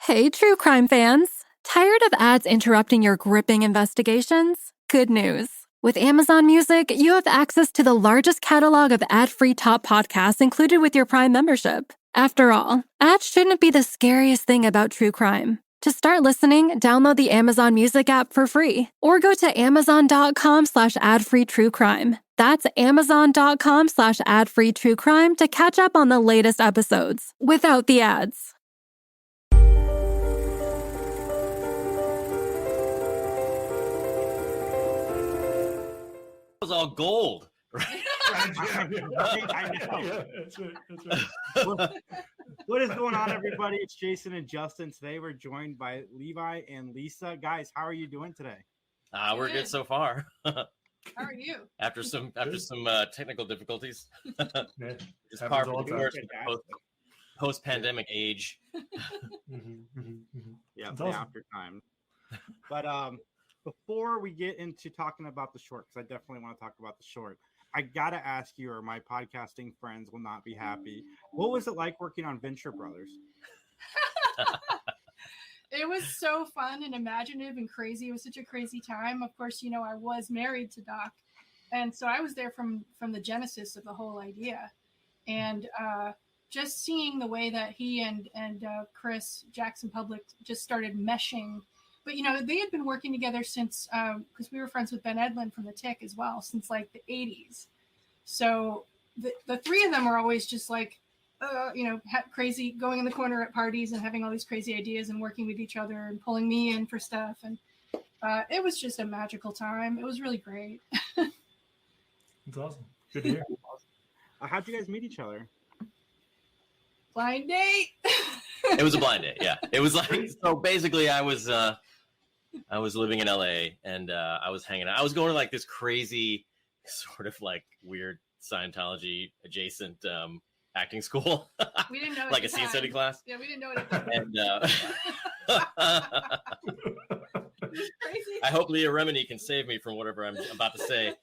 Hey, true crime fans! Tired of ads interrupting your gripping investigations? Good news. With Amazon Music, you have access to the largest catalog of ad-free top podcasts included with your Prime membership. After all, ads shouldn't be the scariest thing about true crime. To start listening, download the Amazon Music app for free or go to amazon.com/ad-free true crime. That's amazon.com/ad-free true crime to catch up on the latest episodes without the ads. Was all gold, right? I know. That's right. What is going on, everybody? It's Jason and Justin. Today we're joined by Levi and Lisa. Guys, how are you doing today? We're good so far. How are you? After some technical difficulties, Just par for the course of post-pandemic age. Yeah, the after time. But before we get into talking about the short, because I definitely want to talk about the short, I gotta ask you, or my podcasting friends will not be happy. What was it like working on Venture Brothers? It was so fun and imaginative and crazy. It was such a crazy time. Of course, you know, I was married to Doc, and so I was there from the genesis of the whole idea. And just seeing the way that he and Chris Jackson Public just started meshing. But, you know, they had been working together since, because we were friends with Ben Edlund from The Tick as well, since like the 80s. So the three of them are always just like, crazy, going in the corner at parties and having all these crazy ideas and working with each other and pulling me in for stuff. And it was just a magical time. It was really great. It's awesome. Good to hear. How'd you guys meet each other? Blind date. It was a blind date, yeah. It was like, so basically I was living in LA and I was hanging out. I was going to like this crazy sort of like weird Scientology adjacent acting school. We didn't know it like at a the scene time. study class. Yeah, we didn't know it at the time. And Crazy. I hope Leah Remini can save me from whatever I'm about to say.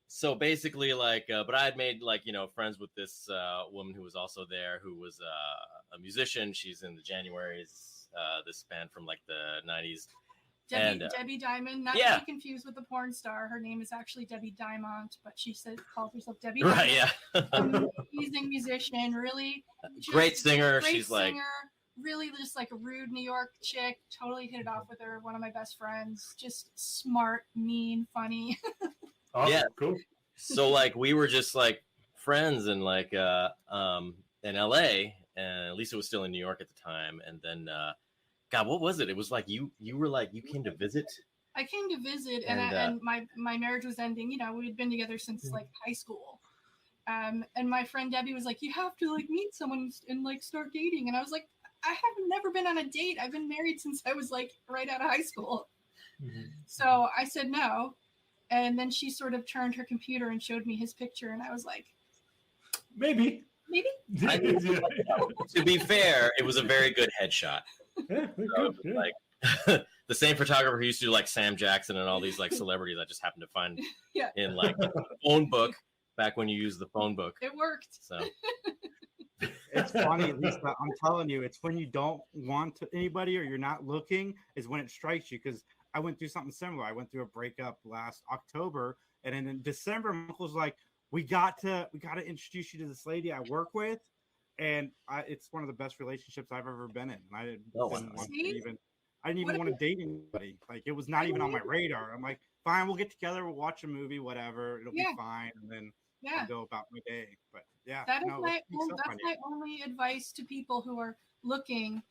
So basically, like, but I had made like, you know, friends with this woman who was also there, who was a musician. She's in the Januaries, this band from like the 90s. Debbie Diamond, not to be confused with the porn star. Her name is actually Debbie Diamond, but she calls herself Debbie Diamond. Right, yeah. Amazing musician, really. Great singer. Great She's singer, like, really just like a rude New York chick. Totally hit it off with her. One of my best friends. Just smart, mean, funny. Awesome. Yeah, cool. So like we were just like friends and like in LA, and Lisa was still in New York at the time. And then God, what was it? It was like you were like, you came to visit. I came to visit, and my marriage was ending. You know, we had been together since like high school. And my friend Debbie was like, you have to like meet someone and like start dating. And I was like, I have never been on a date. I've been married since I was like right out of high school. Mm-hmm. So I said no. And then she sort of turned her computer and showed me his picture. And I was like, Maybe. To be fair, it was a very good headshot. Yeah, So good. like the same photographer who used to do like Sam Jackson and all these like celebrities I just happened to find Yeah. in like the phone book back when you used the phone book. it worked. So It's funny, Lisa. I'm telling you, it's when you don't want anybody or you're not looking is when it strikes you. Because I went through something similar. I went through a breakup last October, and then in December, my uncle's like, "We got to introduce you to this lady I work with," and it's one of the best relationships I've ever been in. I didn't want to date anybody. Like it was not even on my radar. I'm like, fine, we'll get together, we'll watch a movie, whatever, it'll be fine, and then I'll go about my day. But yeah, That's my only advice to people who are looking.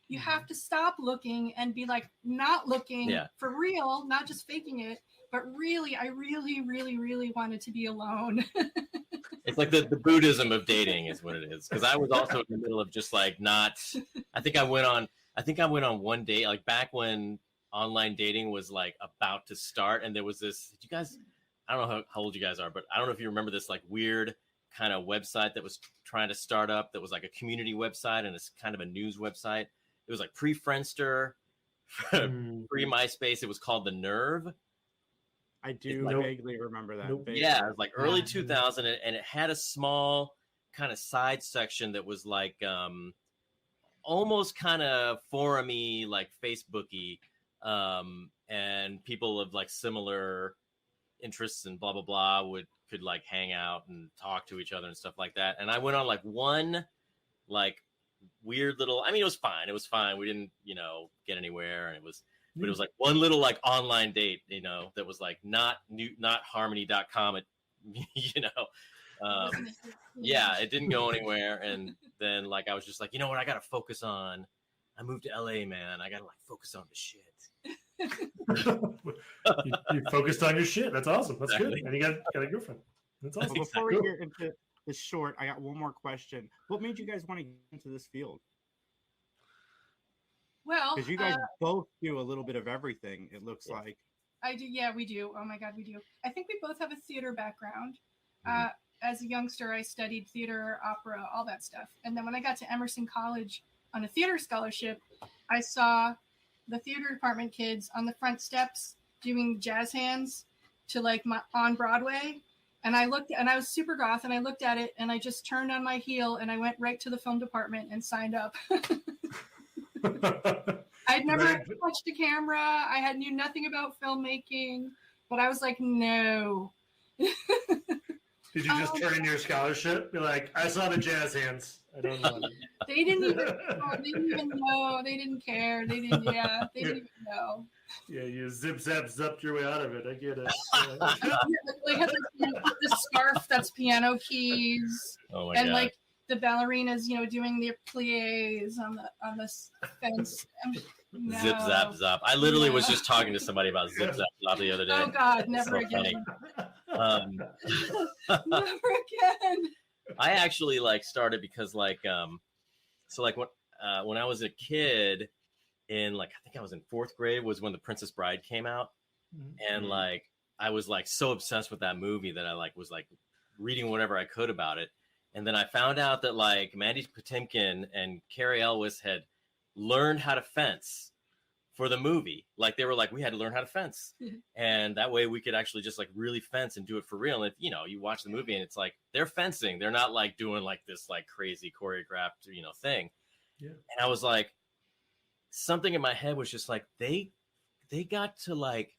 You have to stop looking and be like not looking for real, not just faking it, but really, I really, really, really wanted to be alone. it's like the Buddhism of dating is what it is. Because I was also in the middle of just like not. I think I went on one date like back when online dating was like about to start, and there was this. Did you guys? I don't know how old you guys are, but I don't know if you remember this like weird kind of website that was trying to start up. That was like a community website and it's kind of a news website. It was like pre-Friendster, pre-MySpace. It was called The Nerve. I do vaguely remember that. Nope. Yeah, it was like early 2000, and it had a small kind of side section that was like almost kind of forumy, like Facebooky, and people of like similar interests and blah blah blah could like hang out and talk to each other and stuff like that. And I went on like one like weird little, I mean, it was fine. We didn't, get anywhere, and but it was like one little like online date, that was like not harmony.com. Yeah, it didn't go anywhere. And then like, I was just like, you know what? I got to focus on, I moved to LA, man. I got to like focus on the shit. You focused on your shit. That's awesome. That's Exactly. good. And you got a girlfriend. That's awesome. Well, before we get into the short, I got one more question. What made you guys want to get into this field? Well, because you guys both do a little bit of everything, it looks like. I do. Yeah, we do. Oh my God, we do. I think we both have a theater background. As a youngster, I studied theater, opera, all that stuff. And then when I got to Emerson College on a theater scholarship, I saw the theater department kids on the front steps doing jazz hands to like on Broadway. And I looked, and I was super goth, and I looked at it, and I just turned on my heel, and I went right to the film department and signed up. I'd never touched a camera. I knew nothing about filmmaking, but I was like, no. Did you just turn in your scholarship? Be like, I saw the jazz hands. I don't know. They didn't even know. They didn't care. They didn't even know. Yeah, you zipped your way out of it. I get it. They had like the scarf that's piano keys. Oh my and God. Like the ballerinas, doing their plies on the fence. No. Zip zap zap. I literally was just talking to somebody about zip zap zap the other day. Oh God, never again. Never again. I actually like started because like so like when I was a kid in like, I think I was in 4th grade was when The Princess Bride came out. And like I was like so obsessed with that movie that I like was like reading whatever I could about it. And then I found out that like Mandy Patinkin and Carrie Elwes had learned how to fence for the movie. Like they were like, we had to learn how to fence. And that way we could actually just like really fence and do it for real. And if, you watch the movie and it's like, they're fencing. They're not like doing like this like crazy choreographed, thing. Yeah. And I was like, something in my head was just like, they got to like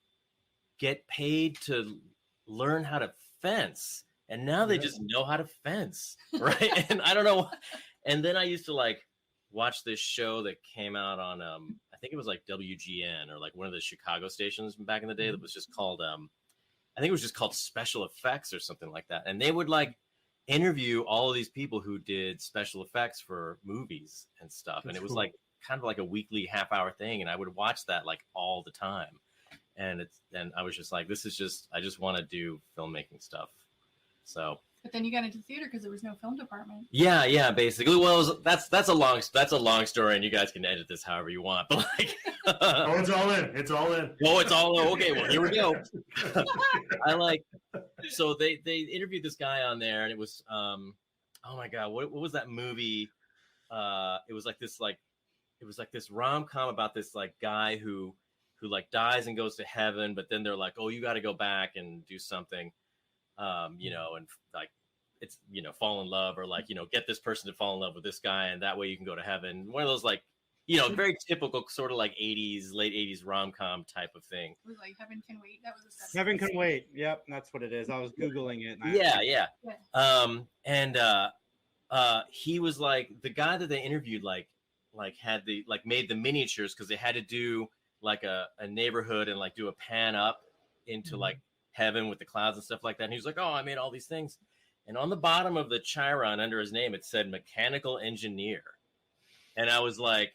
get paid to learn how to fence. And now they just know how to fence. Right. And I don't know. And then I used to like watch this show that came out on, I think it was like WGN or like one of the Chicago stations back in the day that was just called, I think it was just called Special Effects or something like that. And they would like interview all of these people who did special effects for movies and stuff. And it was cool. Like kind of like a weekly half-hour thing. And I would watch that like all the time. And I was just like, I just want to do filmmaking stuff. So, but then you got into theater because there was no film department. Yeah, basically. Well, that's a long story, and you guys can edit this however you want. But like, oh, it's all in. It's all in. Oh, it's all in. Okay. Well, here we go. I like. So they interviewed this guy on there, and it was oh my God, what was that movie? It was like this rom-com about this like guy who like dies and goes to heaven, but then they're like, oh, you got to go back and do something. And like it's, fall in love or like, get this person to fall in love with this guy. And that way you can go to heaven. One of those like, very typical sort of like late 80s rom-com type of thing. It was like Heaven Can Wait. That was a Heaven Can Wait. Yep. That's what it is. I was Googling it. Yeah. He was like, the guy that they interviewed, like had the, like made the miniatures cause they had to do like a neighborhood and like do a pan up into like heaven with the clouds and stuff like that. And he was like, oh, I made all these things. And on the bottom of the chyron under his name, it said mechanical engineer. And I was like,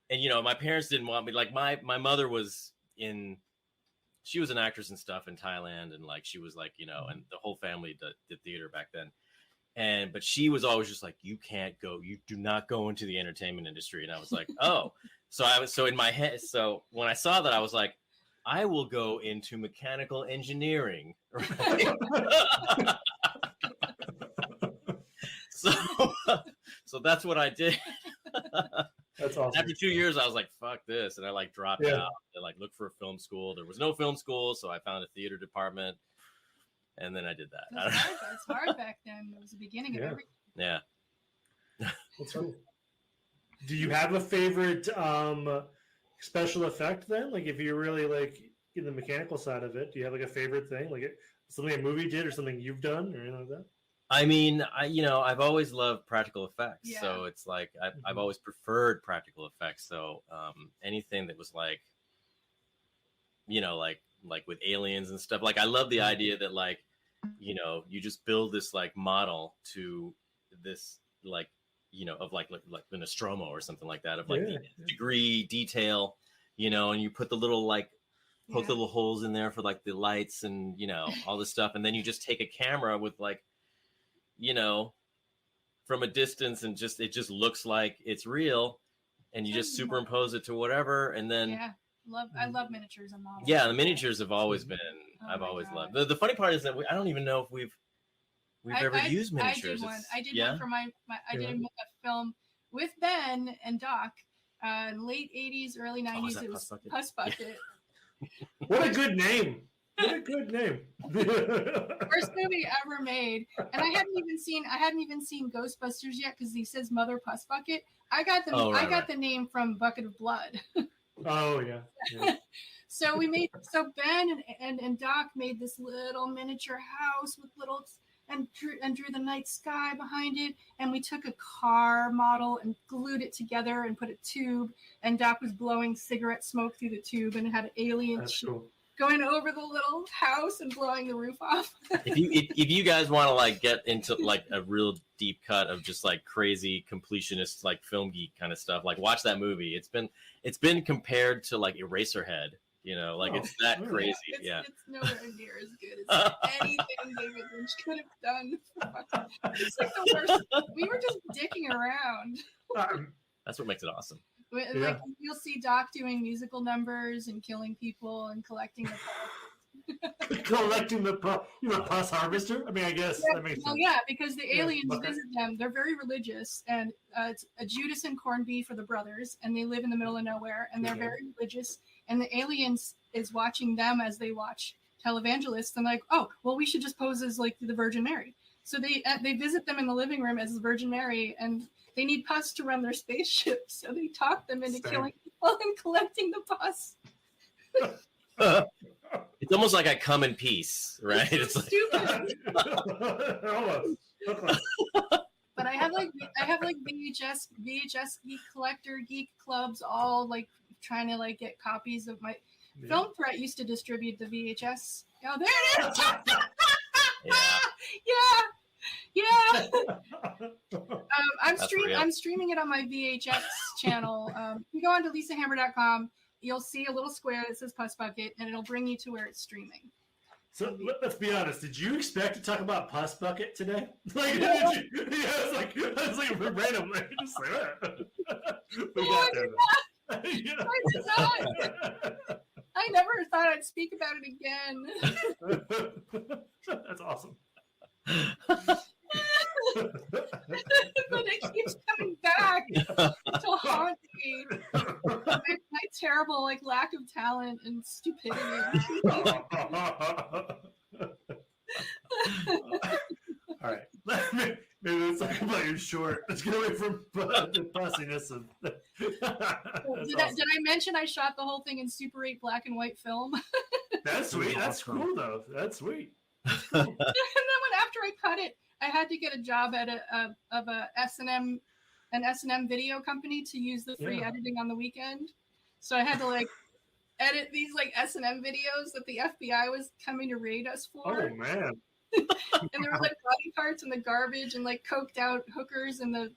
and my parents didn't want me, like my mother was she was an actress and stuff in Thailand. And like, she was like, and the whole family did theater back then. But she was always just like, you do not go into the entertainment industry. And I was like, oh, so in my head. So when I saw that, I was like, I will go into mechanical engineering. Right? So that's what I did. That's awesome. After 2 years, I was like, fuck this. And I like dropped out and like looked for a film school. There was no film school. So I found a theater department and then I did that. It's hard back then. It was the beginning of everything. Yeah. That's cool. Do you have a favorite special effect then? Like, if you're really like in the mechanical side of it, do you have like a favorite thing, like something a movie did or something you've done or anything like that? I mean, I've always loved practical effects, Yeah. so it's like I've always preferred practical effects. So anything that was like, like with aliens and stuff. Like I love the idea that like, you just build this like model to this like, of like the Nostromo or something like that, of like the degree detail, and you put the little like poke the little holes in there for like the lights and all this stuff, and then you just take a camera with like, from a distance and it just looks like it's real, and you just superimpose it to whatever, and then I love miniatures and models. Yeah, the miniatures have always been. I've always loved. The funny part is that I don't even know if we've ever used miniatures. I did one for my I did a film with Ben and Doc, late '80s, early '90s. It was Puss Bucket. What a good name! What a good name! First movie ever made, and I hadn't even seen Ghostbusters yet because he says Mother Puss Bucket. I got the name from Bucket of Blood. Oh yeah. So Ben and Doc made this little miniature house with and drew the night sky behind it, and we took a car model and glued it together and put a tube, and Doc was blowing cigarette smoke through the tube, and it had aliens going over the little house and blowing the roof off. if you guys want to like get into like a real deep cut of just like crazy completionist like film geek kind of stuff, like watch that movie. It's been compared to like Eraserhead, it's that crazy. It's nowhere near as good as anything David Lynch could have done. It's like the worst. We were just dicking around. That's what makes it awesome. Like you'll see Doc doing musical numbers and killing people and collecting the collecting the pus harvester. I mean, I guess that makes sense. Yeah, because the aliens visit them. They're very religious, and it's a Judas and corned beef for the brothers, and they live in the middle of nowhere, and they're very religious. And the aliens is watching them as they watch televangelists, and like, oh, well, we should just pose as like the Virgin Mary. So they visit them in the living room as the Virgin Mary, and they need pus to run their spaceship, so they talk them into killing people and collecting the pus. It's almost like I come in peace, right? It's like stupid. But I have like VHS geek collector geek clubs, all like trying to like get copies of my. Film Threat used to distribute the VHS. Oh, there it is. Yeah. I'm streaming it on my VHS channel. You go on to lisahammer.com. You'll see a little square that says Puss Bucket, and it'll bring you to where it's streaming. So let's be honest. Did you expect to talk about Puss Bucket today? Like, it's like randomly. Just like, we got there. I did not. I never thought I'd speak about it again. That's awesome. But it keeps coming back to haunt me. My terrible like lack of talent and stupidity. All right. Maybe let's talk about your short. Let's get away from the fussiness of. Did I mention I shot the whole thing in Super 8 black and white film? That's sweet. That's cool though. That's sweet. And then after I cut it, I had to get a job at an S&M video company to use the free editing on the weekend. So I had to like edit these like S&M videos that the FBI was coming to raid us for. Oh man. And there were like body parts in the garbage and like coked out hookers in the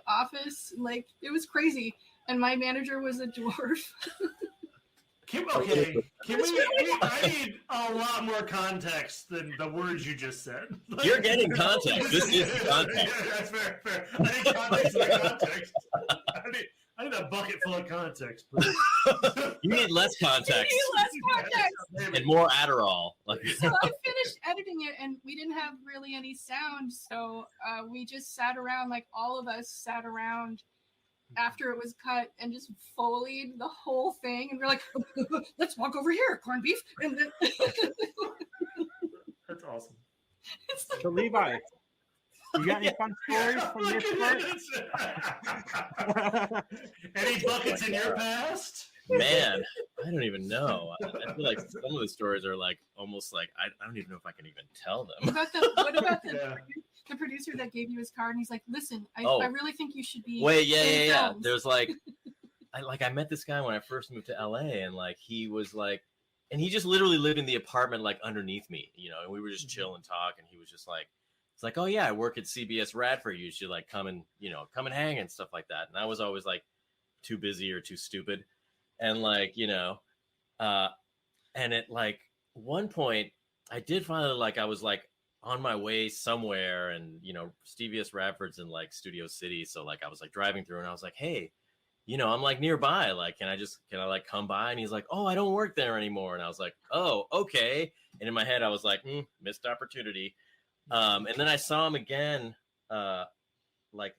office. Like it was crazy. And my manager was a dwarf. I need a lot more context than the words you just said. You're getting context. This is context. Yeah, that's fair. I need context in the context. I need a bucket full of context, please. You need less context. And more Adderall. So I finished editing it, and we didn't have really any sound, so we just sat around, like all of us sat around after it was cut and just Foleyed the whole thing, and we're like, let's walk over here, corned beef. And then That's awesome. So Levi, You got any fun stories from your part? Any buckets in your past? Man, I don't even know. I feel like some of the stories are like almost like I don't even know if I can even tell them. What about the producer that gave you his card and he's like, listen, I really think you should be. Wait, yeah. There's like, I met this guy when I first moved to LA, and like he was like, and he just literally lived in the apartment like underneath me, you know, and we were just chill and talk, and he was just like, it's like, oh yeah, I work at CBS Radford. You should like come and hang and stuff like that. And I was always like too busy or too stupid. And like, you know, and at like one point I did finally like, I was like on my way somewhere, and, you know, CBS Radford's in like Studio City. So like, I was like driving through and I was like, hey, you know, I'm like nearby. Like, can I like come by? And he's like, oh, I don't work there anymore. And I was like, oh, okay. And in my head, I was like, missed opportunity. And then I saw him again, like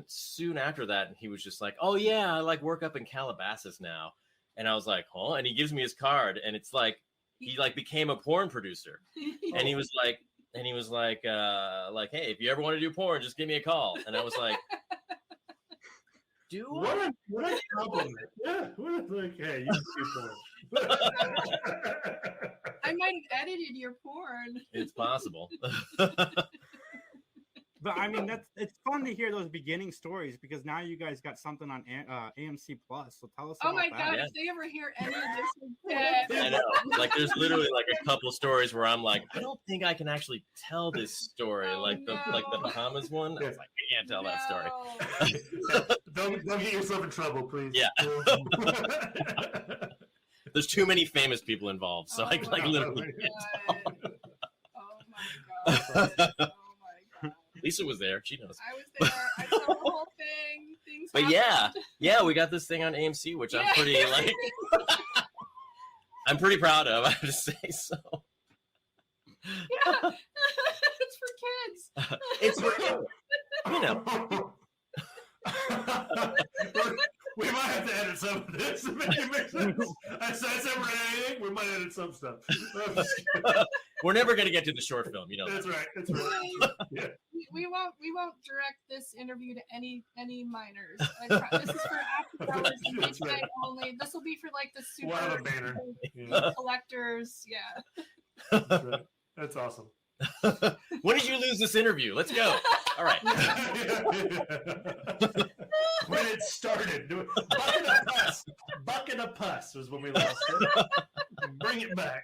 soon after that, and he was just like, oh yeah, I like work up in Calabasas now. And I was like, huh? And he gives me his card, and it's like he like became a porn producer. And he was like, hey, if you ever want to do porn, just give me a call. And I was like, what a compliment. Yeah, like, hey, you can do porn. I might have edited your porn. It's possible. But I mean, it's fun to hear those beginning stories, because now you guys got something on AMC Plus. So tell us. Oh my that. God! Yeah. If they ever hear any of this, I know. Like, there's literally like a couple stories where I'm like, I don't think I can actually tell this story. Like the Bahamas one. I was like, I can't tell that story. Don't get yourself in trouble, please. Yeah. There's too many famous people involved, so I like literally. Oh my God. Lisa was there. She knows. I was there. I saw the whole thing. Things But happened. yeah, we got this thing on AMC, which I'm pretty like. I'm pretty proud of. I have to say so. Yeah, it's for kids. It's for you know. We might have to edit some of this to make it make sense. I said anything. We might edit some stuff. We're never going to get to the short film, you know. That's right. Yeah. We won't direct this interview to any minors. This is for after hours and midnight only. This will be for like the super We'll have a banner. collectors. Yeah. That's right. That's awesome. When did you lose this interview? Let's go. All right. When it started. Bucket of pus was when we lost it. Bring it back.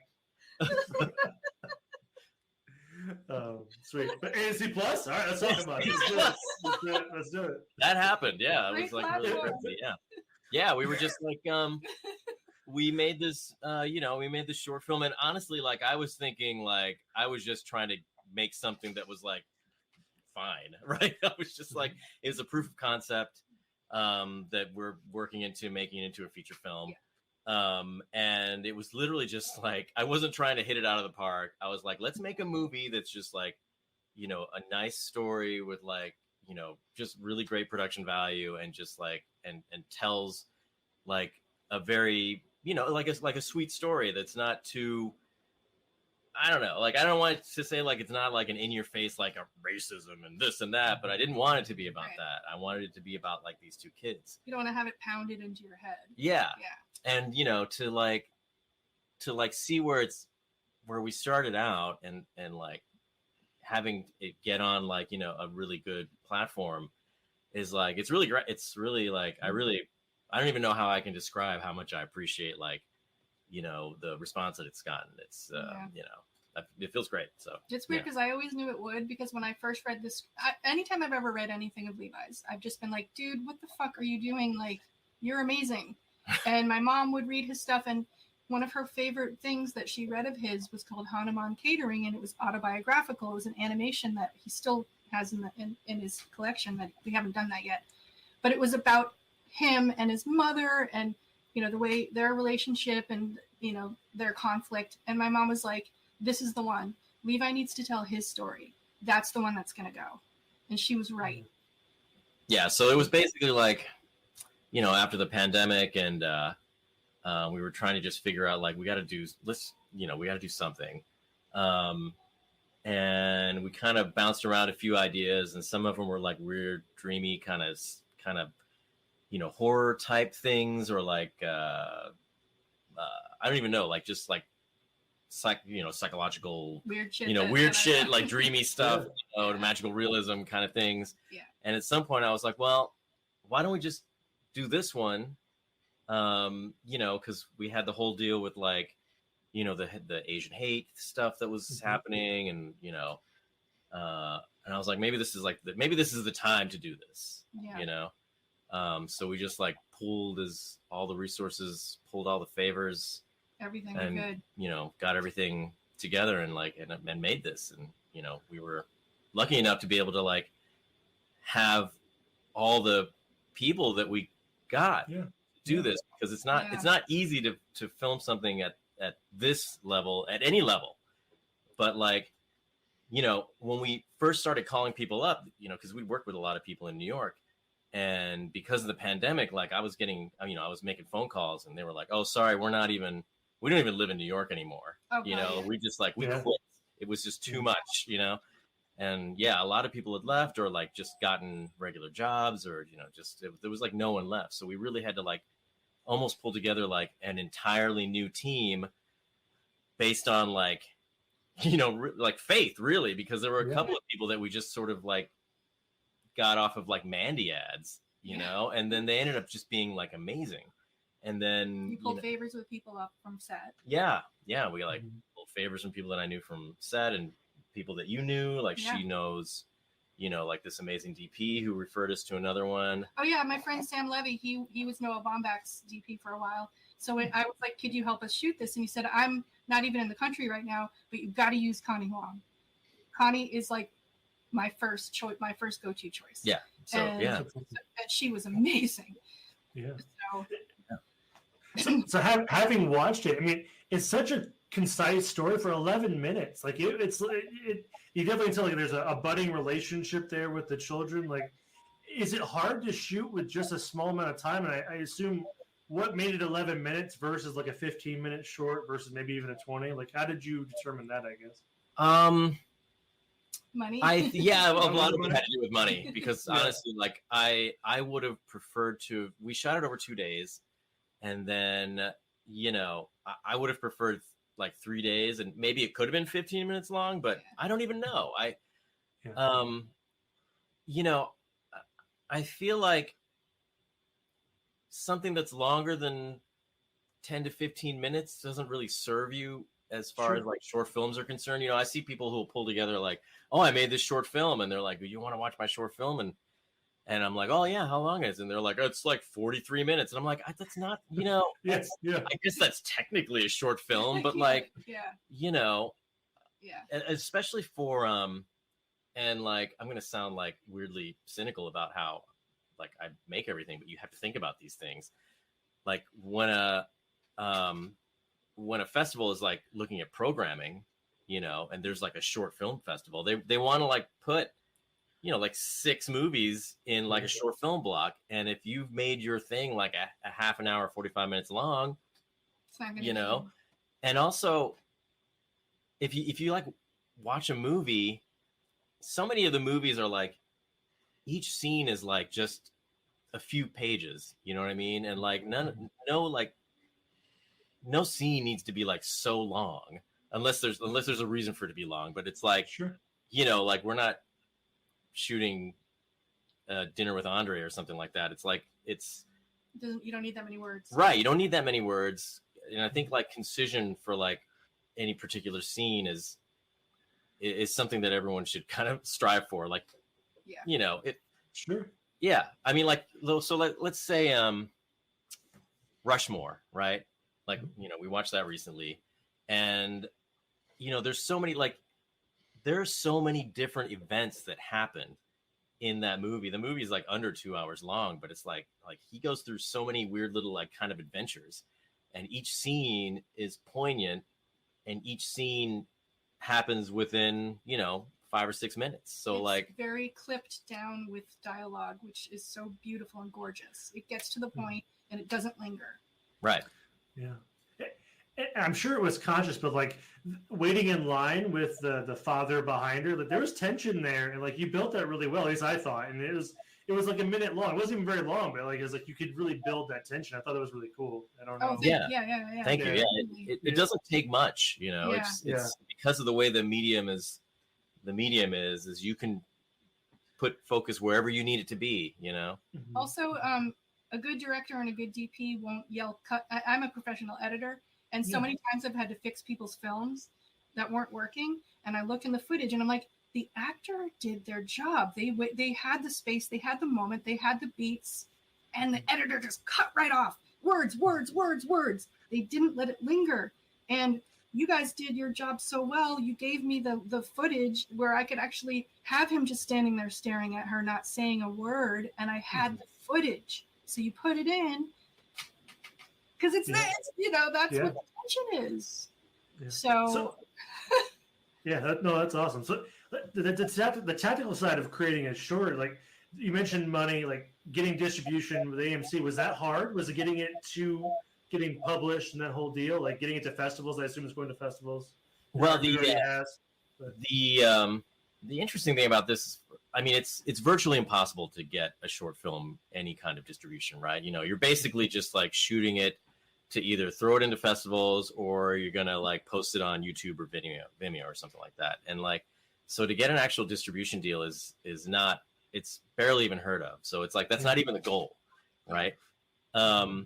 Sweet. But AMC Plus? All right, let's talk about it. Let's do it. That happened. Yeah. It Great was like really platform. crazy. Yeah. Yeah. We were just like, we made this, we made this short film. And honestly, like, I was thinking, like, I was just trying to make something that was like fine, right? I was just like, it was a proof of concept that we're working into making it into a feature film. Yeah. And it was literally just like, I wasn't trying to hit it out of the park. I was like, let's make a movie that's just like, you know, a nice story with like, you know, just really great production value, and just like, and tells like a very, you know, like a sweet story that's not too, I don't know, like, I don't want to say like it's not like an in your face like a racism and this and that, but I didn't want it to be about that. I wanted it to be about like these two kids. You don't want to have it pounded into your head. Yeah. And you know, to see where we started out, and like having it get on like, you know, a really good platform is like, it's really great. It's really like, I don't even know how I can describe how much I appreciate, like, you know, the response that it's gotten. It's, you know, it feels great. So it's weird because I always knew it would, because when I first read this, anytime I've ever read anything of Levi's, I've just been like, dude, what the fuck are you doing? Like, you're amazing. And my mom would read his stuff, and one of her favorite things that she read of his was called Hanuman Catering, and it was autobiographical. It was an animation that he still has in his collection, that we haven't done that yet. But it was about him and his mother, and, you know, the way their relationship and, you know, their conflict. And my mom was like, this is the one. Levi needs to tell his story. That's the one that's going to go. And she was right. Yeah. So it was basically like, you know, after the pandemic, and we were trying to just figure out, like, we got to do something. and we kind of bounced around a few ideas, and some of them were like weird, dreamy kind of, horror type things, or like, I don't even know, like just like psychological, weird shit, weird shit, like dreamy stuff, magical realism kind of things. Yeah. And at some point I was like, well, why don't we just do this one? Because we had the whole deal with like, the Asian hate stuff that was happening, and and I was like, maybe this is the time to do this. So we just like pulled all the resources, pulled all the favors, everything, and good. Got everything together and made this. And we were lucky enough to be able to like have all the people that we got do this, because it's not easy to film something at this level, at any level. But like, when we first started calling people up, because we worked with a lot of people in New York, and because of the pandemic, like I was making phone calls, and they were like, oh, sorry, we don't even live in New York anymore. We just like, we quit. It was just too much, and a lot of people had left, or like just gotten regular jobs, or, there was like no one left. So we really had to like almost pull together like an entirely new team based on like, like faith, really, because there were a couple of people that we just sort of like got off of like Mandy ads, and then they ended up just being like amazing. And then you pulled favors with people up from set. Yeah. We like pulled favors from people that I knew from set, and people that you knew, like she knows, like this amazing DP who referred us to another one. Oh yeah, my friend Sam Levy, he was Noah Baumbach's DP for a while. So I was like, could you help us shoot this? And he said, I'm not even in the country right now, but you've got to use Connie Huang. Connie is like my first go-to choice. Yeah. And she was amazing. Yeah. So, So having watched it, I mean, it's such a concise story for 11 minutes. Like you definitely tell like there's a budding relationship there with the children. Like, is it hard to shoot with just a small amount of time? And I assume what made it 11 minutes versus like a 15-minute short versus maybe even a 20? Like, how did you determine that, I guess? Money. A lot of it had to do with money, because honestly, like I would have preferred we shot it over 2 days, and then, I would have preferred like 3 days, and maybe it could have been 15 minutes long, but I don't even know. I feel like something that's longer than 10 to 15 minutes doesn't really serve you as far as like short films are concerned. I see people who will pull together like, oh, I made this short film, and they're like, you want to watch my short film? And I'm like, oh yeah, how long is it? And they're like, oh, it's like 43 minutes. And I'm like, that's not, I guess that's technically a short film, but like, especially for, and like, I'm going to sound like weirdly cynical about how like I make everything, but you have to think about these things. Like when a festival is like looking at programming, and there's like a short film festival, they want to like put, like 6 movies in like a short film block. And if you've made your thing like a half an hour, 45 minutes long, it's not gonna and also if you like watch a movie, so many of the movies are like, each scene is like just a few pages, you know what I mean? And like no scene needs to be like so long unless there's a reason for it to be long. But it's like, like we're not shooting Dinner with Andre or something like that. It's like, you don't need that many words. Right. You don't need that many words. And I think like concision for like any particular scene is something that everyone should kind of strive for. Like, Yeah. I mean, like, so let's say Rushmore, right? Like, we watched that recently, and there's so many different events that happened in that movie. The movie is like under 2 hours long, but it's like he goes through so many weird little like kind of adventures, and each scene is poignant, and each scene happens within 5 or 6 minutes. So it's like very clipped down with dialogue, which is so beautiful and gorgeous. It gets to the point and it doesn't linger. Right. Yeah. I'm sure it was conscious, but like waiting in line with the father behind her, like there was tension there, and like you built that really well. At least I thought, and it was like a minute long. It wasn't even very long, but like it was like you could really build that tension. I thought that was really cool. I don't know. Yeah. Thank you. Yeah, it doesn't take much, you know. It's because of the way the medium is you can put focus wherever you need it to be, you know. Also, a good director and a good DP won't yell cut. I'm a professional editor, and so many times I've had to fix people's films that weren't working, and I looked in the footage and I'm like, the actor did their job. They had the space, they had the moment, they had the beats, and the editor just cut right off. Words. They didn't let it linger. And you guys did your job so well. You gave me the footage where I could actually have him just standing there staring at her, not saying a word, and I had the footage. So you put it in because it's that's what the tension is. Yeah. So that's awesome. So the tactical side of creating a short, like you mentioned money, like getting distribution with AMC, was that hard? Was it getting published and that whole deal, like getting it to festivals? I assume it's going to festivals. Well, the interesting thing about this, I mean, it's virtually impossible to get a short film any kind of distribution, right? You know, you're basically just like shooting it to either throw it into festivals or you're gonna like post it on YouTube or Vimeo or something like that. And like, so to get an actual distribution deal is not, it's barely even heard of. So it's like that's not even the goal, right? The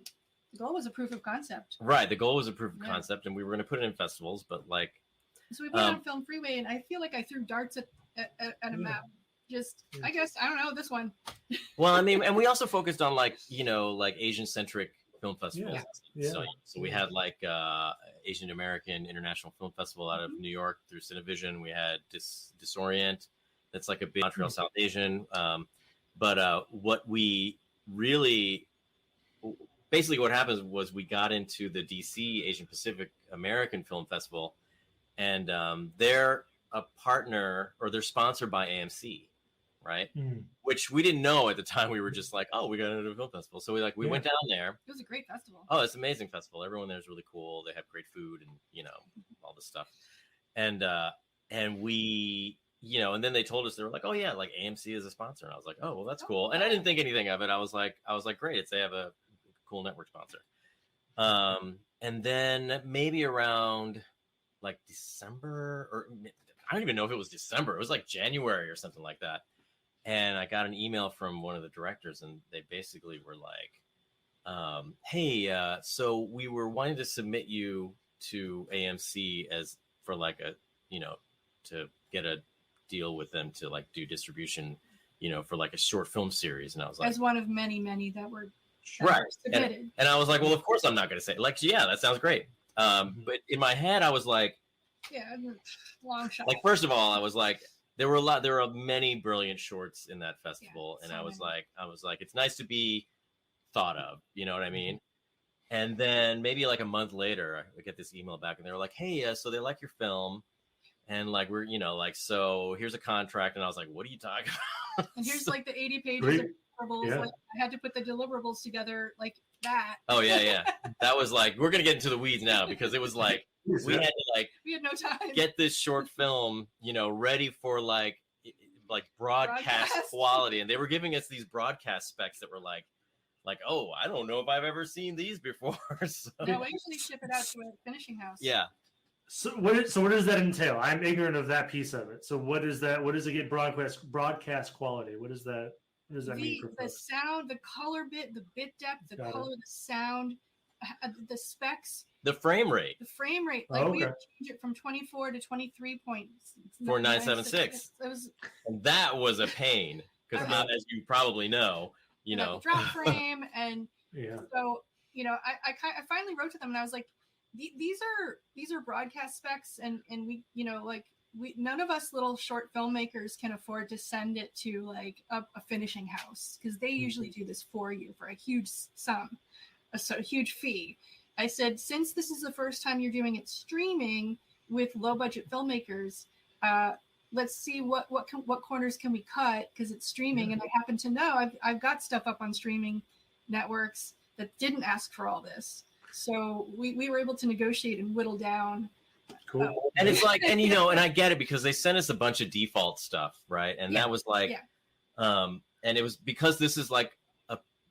goal was a proof of concept. Right, the goal was a proof of concept, and we were going to put it in festivals, but like. So we put it on Film Freeway, and I feel like I threw darts at a map. I guess, I don't know, this one. Well, I mean, and we also focused on like Asian-centric film festivals. Yeah. So we had like Asian American International Film Festival out of New York through Cinevision. We had Disorient, that's like a big Montreal South Asian. But what we really, basically what happened was we got into the DC Asian Pacific American Film Festival, and they're a partner, or they're sponsored by AMC. Right. Which we didn't know at the time. We were just like, oh, we got into a film festival. So we went down there. It was a great festival. Oh, it's an amazing festival. Everyone there is really cool. They have great food and, all this stuff. And we, and then they told us, they were like, oh yeah, like AMC is a sponsor. And I was like, oh, well, that's cool. And I didn't think anything of it. I was like, great. They have a cool network sponsor. And then maybe around like December, or I don't even know if it was December. It was like January or something like that. And I got an email from one of the directors, and they basically were like, hey, so we were wanting to submit you to AMC for like to get a deal with them to like do distribution, for like a short film series. And I was like, as one of many that were submitted. And I was like, well, of course I'm not going to say it. Like, yeah, that sounds great. But in my head, I was like, long shot. Like, first of all, I was like, there were many brilliant shorts in that festival. And I was like, it's nice to be thought of, you know what I mean? And then maybe like a month later, I get this email back, and they were like, hey, so they like your film. And like, we're, so here's a contract. And I was like, what are you talking about? And here's like the 80 pages of deliverables. Yeah. Like, I had to put the deliverables together like that. Oh, yeah. That was like, we're going to get into the weeds now, because it was like, we had no time. Get this short film, ready for like broadcast quality. And they were giving us these broadcast specs that were like, oh, I don't know if I've ever seen these before. So. No, I usually ship it out to a finishing house. Yeah. So what does that entail? I'm ignorant of that piece of it. So what is that? What does it get broadcast quality? What does that mean? The sound, the color bit, the bit depth, the color, the sound, the specs. The frame rate. Like we had to change it from 24 to 23.4976. And that was a pain, because as you probably know, the drop frame, and so I finally wrote to them, and I was like, these are broadcast specs, and we none of us little short filmmakers can afford to send it to like a finishing house, because they usually do this for you for a huge sum, a huge fee. I said, since this is the first time you're doing it streaming with low budget filmmakers, let's see what corners can we cut, because it's streaming. And I happen to know I've got stuff up on streaming networks that didn't ask for all this. So we were able to negotiate and whittle down. Cool. And it's like, and and I get it because they sent us a bunch of default stuff, right? And that was like, and it was because this is like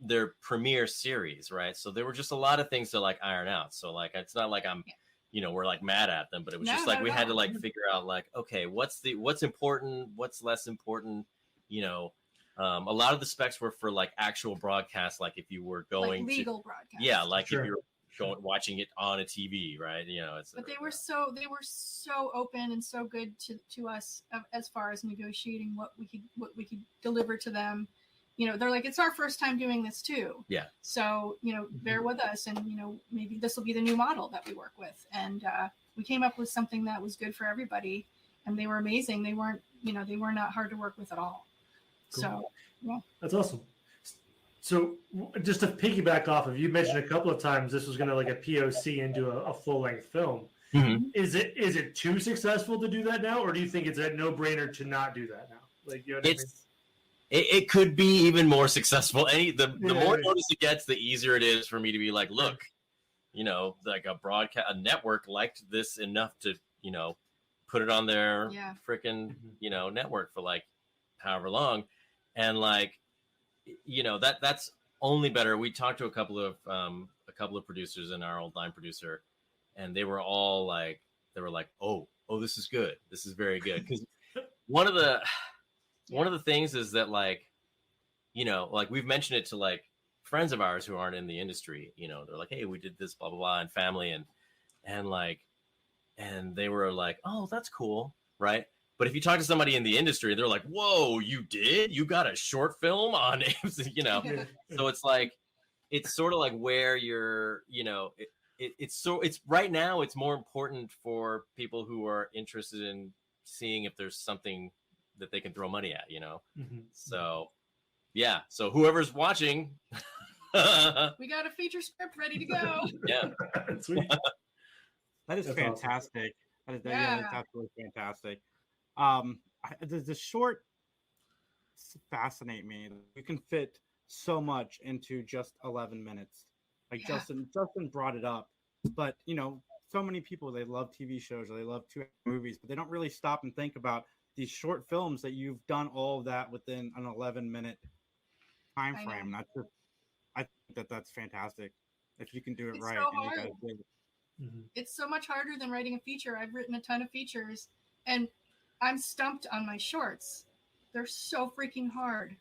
their premiere series, right? So there were just a lot of things to like iron out. So like, it's not like I'm, we're like mad at them, but it was just like we had to like figure out like, okay, what's important, what's less important, a lot of the specs were for like actual broadcast, like if you were going like legal broadcast. Yeah, like if you're watching it on a TV, right? But they were so open and so good to us as far as negotiating what we could deliver to them. They're like, it's our first time doing this too. Yeah. So, bear with us, and maybe this will be the new model that we work with. And we came up with something that was good for everybody, and they were amazing. They weren't, they were not hard to work with at all. Cool. So, yeah. That's awesome. So just to piggyback off of, you mentioned a couple of times this was going to like a POC into a full-length film. Mm-hmm. Is it too successful to do that now, or do you think it's a no-brainer to not do that now? Like, what I mean? It could be even more successful. The more notice it gets, the easier it is for me to be like, look, like a network liked this enough to, put it on their freaking, network for like however long. And like, that's only better. We talked to a couple of producers and our old line producer, and they were like, oh, this is good. This is very good. Because one of the things is that like, like we've mentioned it to like friends of ours who aren't in the industry, they're like, hey, we did this, blah, blah, blah, and family. And they were like, oh, that's cool. Right. But if you talk to somebody in the industry, they're like, whoa, you got a short film on it, So it's like, it's sort of like where you're, it's right now, it's more important for people who are interested in seeing if there's something that they can throw money at, Mm-hmm. So yeah, so whoever's watching, we got a feature script ready to go. Yeah. Sweet. That's fantastic. Awesome. That's absolutely fantastic. The short fascinate me. You can fit so much into just 11 minutes. Like Justin brought it up, but so many people, they love TV shows or they love 2 movies, but they don't really stop and think about these short films that you've done all of that within an 11-minute time frame. I think that's fantastic. If you can do it right, so and you hard. guys do it. Mm-hmm. It's so much harder than writing a feature. I've written a ton of features, and I'm stumped on my shorts. They're so freaking hard.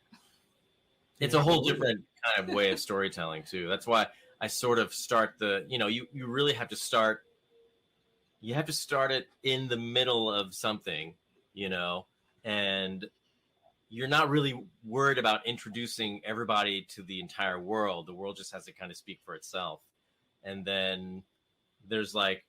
It's a whole different kind of way of storytelling too. That's why I sort of start you really have to start. You have to start it in the middle of something, and you're not really worried about introducing everybody to the entire world. The world just has to kind of speak for itself. And then there's like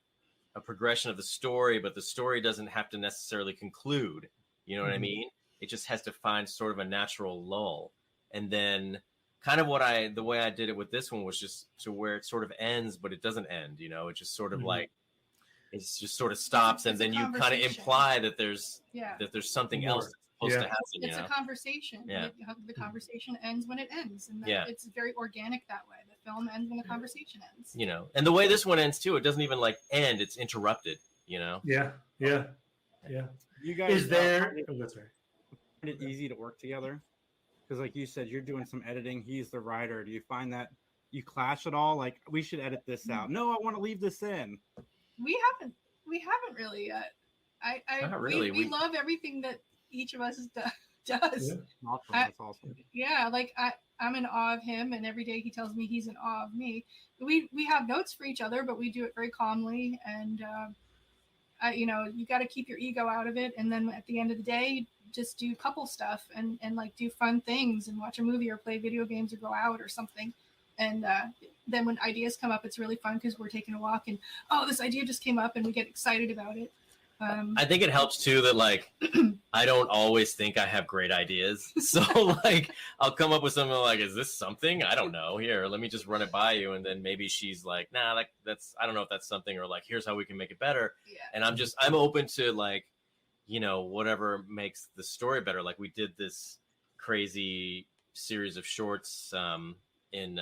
a progression of the story, but the story doesn't have to necessarily conclude. You know what I mean? It just has to find sort of a natural lull. And then kind of the way I did it with this one was just to where it sort of ends, but it doesn't end, it just sort of like, it's just sort of stops. And then you kind of imply that there's something else that's supposed to happen. It's a conversation. Yeah. The conversation ends when it ends. And it's very organic that way. The film ends when the conversation ends. And the way this one ends too, it doesn't even like end, it's interrupted, Yeah. You guys is there find it easy to work together? Because like you said, you're doing some editing, he's the writer. Do you find that you clash at all? Like, we should edit this out. No, I want to leave this in. We haven't really yet. Not really. We love everything that each of us does. Yeah. Awesome. That's awesome. Yeah, like I'm in awe of him, and every day he tells me he's in awe of me. We have notes for each other, but we do it very calmly, and you got to keep your ego out of it. And then at the end of the day, just do couple stuff and like do fun things and watch a movie or play video games or go out or something. And then when ideas come up, it's really fun because we're taking a walk and, this idea just came up and we get excited about it. I think it helps too that like I don't always think I have great ideas. So like I'll come up with something like, is this something? I don't know. Here, let me just run it by you. And then maybe she's like, nah, like that's, I don't know if that's something, or like, here's how we can make it better. Yeah. And I'm open to like, whatever makes the story better. Like we did this crazy series of shorts in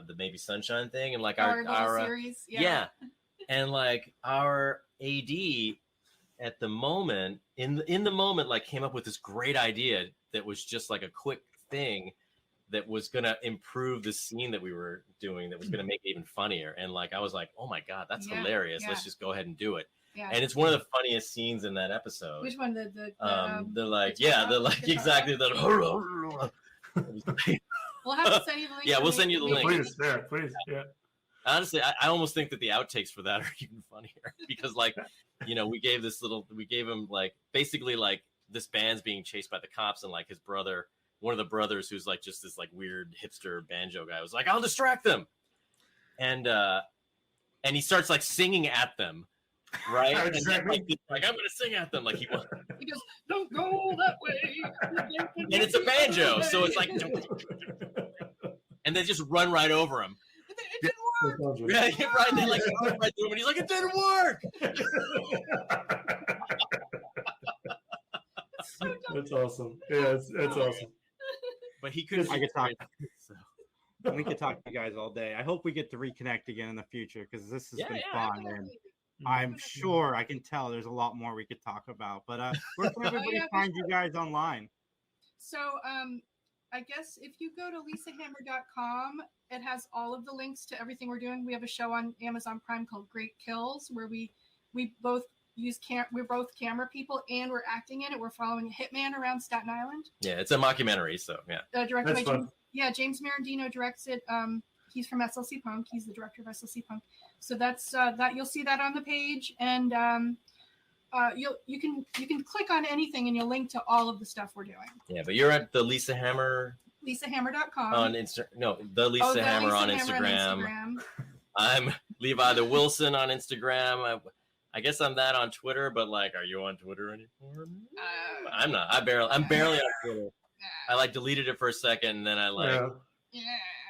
the Maybe Sunshine thing, and like our series. Yeah. And like our AD at the moment, in the moment, like came up with this great idea that was just like a quick thing that was going to improve the scene that we were doing, that was going to make it even funnier. And like, I was like, oh my God, that's hilarious. Yeah. Let's just go ahead and do it. Yeah. And it's one of the funnious scenes in that episode. Which one? They're like, exactly. We'll have to send you the link. Yeah, we'll send you the link. Please. Yeah. Honestly, I almost think that the outtakes for that are even funnier because, like, you know, we gave him like basically like this band's being chased by the cops, and like his brother, one of the brothers who's like just this like weird hipster banjo guy, was like, "I'll distract them," and he starts like singing at them, right? And then, like I'm gonna sing at them, like he goes, "Don't go that way," and it's a banjo, so it's like, and they just run right over him. It didn't work. Yeah, right. They like go right through him, and he's like, "It didn't work." That's awesome. Yeah, it's awesome. But he couldn't. I could talk. We could talk to you guys all day. I hope we get to reconnect again in the future because this has been fun, and I'm sure I can tell there's a lot more we could talk about. But where can everybody find you guys online? So I guess if you go to lisahammer.com, it has all of the links to everything we're doing. We have a show on Amazon Prime called Great Kills, where we both we're both camera people and we're acting in it. We're following a hitman around Staten Island. Yeah, it's a mockumentary, so yeah. Directed by James Marandino directs it. He's from SLC Punk. He's the director of SLC Punk. So that's that. You'll see that on the page, and you can click on anything and you'll link to all of the stuff we're doing. Yeah, but you're at the Lisa Hammer. LisaHammer.com. On the Lisa Hammer on Instagram. I'm Levi the Wilson on Instagram. I guess I'm that on Twitter, but like, are you on Twitter anymore? I'm not. I'm barely on Twitter. I like deleted it for a second, and then I like.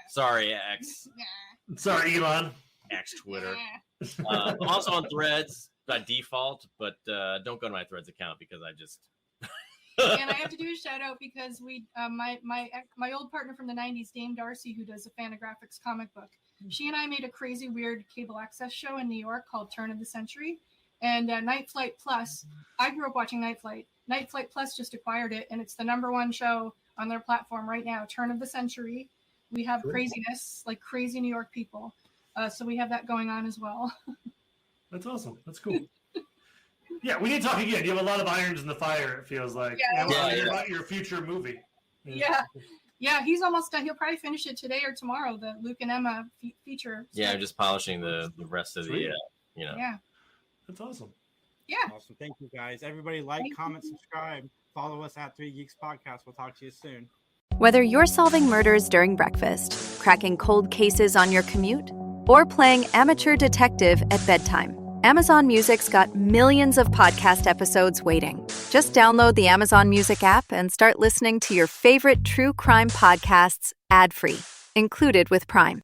Sorry, X. Sorry, Elon. X Twitter. I'm also on Threads by default, but don't go to my Threads account because I just. And I have to do a shout out because we my old partner from the 90s, Dame Darcy, who does a Fantagraphics comic book, she and I made a crazy weird cable access show in New York called Turn of the Century. And Night Flight Plus, I grew up watching Night Flight. Night Flight Plus just acquired it, and it's the #1 show on their platform right now, Turn of the Century. We have craziness, like crazy New York people. So we have that going on as well. That's awesome. That's cool. Yeah, we need to talk again. You have a lot of irons in the fire, it feels like. About your future movie. Yeah, he's almost done. He'll probably finish it today or tomorrow, the Luke and Emma feature. Yeah, I'm just polishing the rest of the, Yeah. That's awesome. Yeah. Awesome. Thank you, guys. Everybody comment, subscribe. Follow us at 3 Geeks Podcast. We'll talk to you soon. Whether you're solving murders during breakfast, cracking cold cases on your commute, or playing amateur detective at bedtime, Amazon Music's got millions of podcast episodes waiting. Just download the Amazon Music app and start listening to your favorite true crime podcasts ad-free, included with Prime.